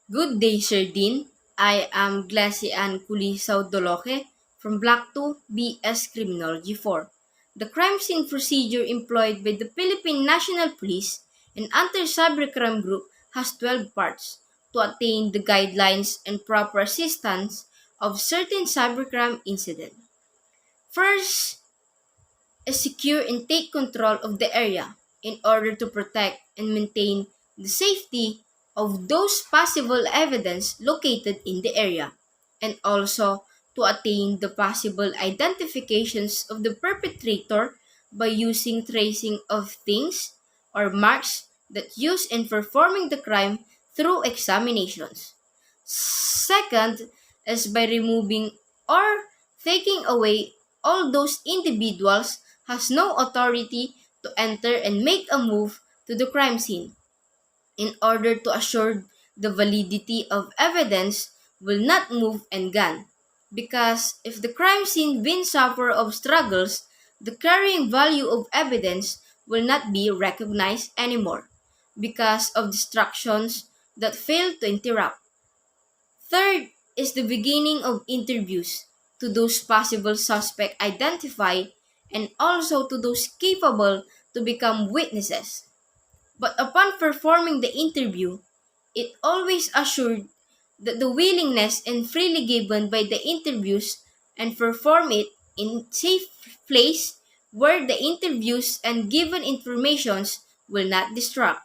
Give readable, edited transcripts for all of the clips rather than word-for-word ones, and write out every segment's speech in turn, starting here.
Good day, Sir Dean. I am Glecy-Ann from Block 2 BS Criminology 4. The crime scene procedure employed by the Philippine National Police and Anti-Cybercrime Group has 12 parts to attain the guidelines and proper assistance of certain cybercrime incident. First, secure and take control of the area in order to protect and maintain the safety of those possible evidence located in the area, and also to attain the possible identifications of the perpetrator by using tracing of things or marks that used in performing the crime through examinations. Second is by removing or taking away all those individuals has no authority to enter and make a move to the crime scene in order to assure the validity of evidence will not move and gun. Because if the crime scene been suffer of struggles, the carrying value of evidence will not be recognized anymore because of distractions that fail to interrupt. Third is the beginning of interviews to those possible suspect identified and also to those capable to become witnesses. But upon performing the interview, it always assured that the willingness and freely given by the interviews and perform it in safe place where the interviews and given informations will not distract,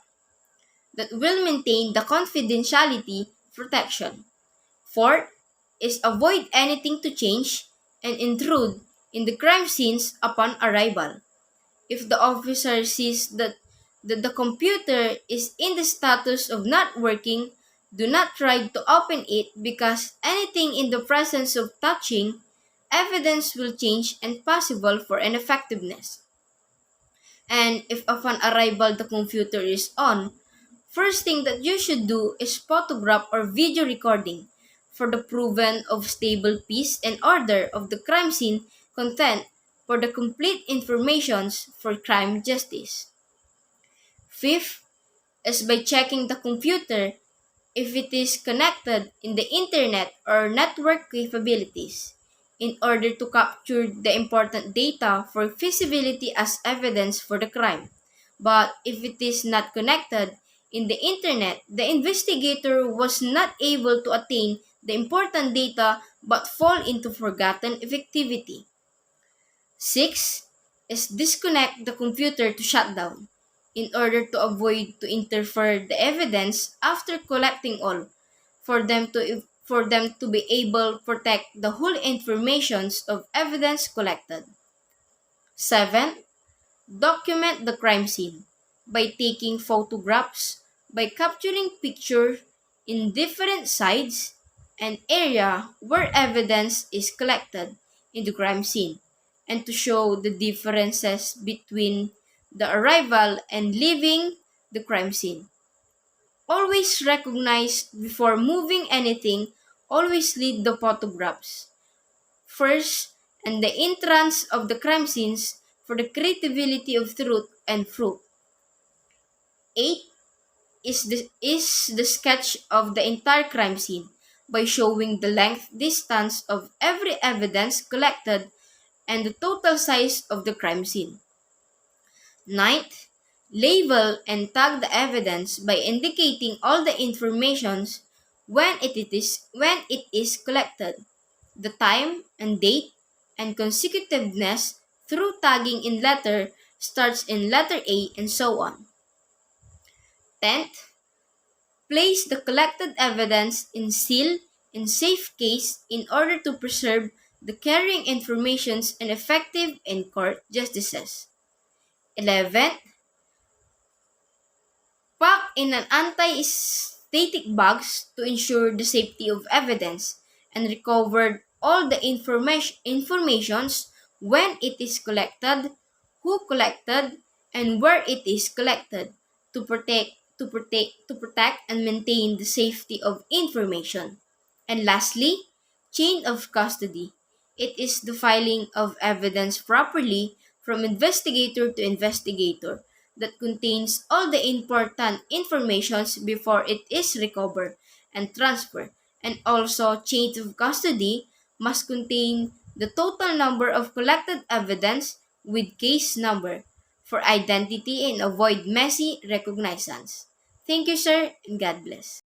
that will maintain the confidentiality protection. Fourth is avoid anything to change and intrude in the crime scenes upon arrival. If the officer sees that the computer is in the status of not working, do not try to open it because anything in the presence of touching, evidence will change and possible for ineffectiveness. And if upon arrival the computer is on, first thing that you should do is photograph or video recording for the proven of stable peace and order of the crime scene content for the complete informations for crime justice. Fifth is by checking the computer if it is connected in the internet or network capabilities in order to capture the important data for feasibility as evidence for the crime. But if it is not connected in the internet, the investigator was not able to attain the important data but fall into forgotten effectivity. Six is disconnect the computer to shut down in order to avoid to interfere the evidence after collecting all for them to be able to protect the whole informations of evidence collected. 7. Document the crime scene by taking photographs, by capturing pictures in different sides and area where evidence is collected in the crime scene, and to show the differences between the arrival and leaving the crime scene. Always recognize before moving anything, always lead the photographs first and the entrance of the crime scenes for the credibility of truth and fruit. 8 is the sketch of the entire crime scene by showing the length distance of every evidence collected and the total size of the crime scene. Ninth, label and tag the evidence by indicating all the informations when it is collected, the time and date and consecutiveness through tagging in letter starts in letter A and so on. 10th, place the collected evidence in seal in safe case in order to preserve the carrying informations and effective in court justices. 11th, pack in an anti-static box to ensure the safety of evidence and recovered all the informations when it is collected, who collected, and where it is collected to protect and maintain the safety of information. And lastly, chain of custody. It is the filing of evidence properly from investigator to investigator that contains all the important informations before it is recovered and transfer, and also chain of custody must contain the total number of collected evidence with case number for identity and avoid messy recognizance. Thank you, sir, and God bless.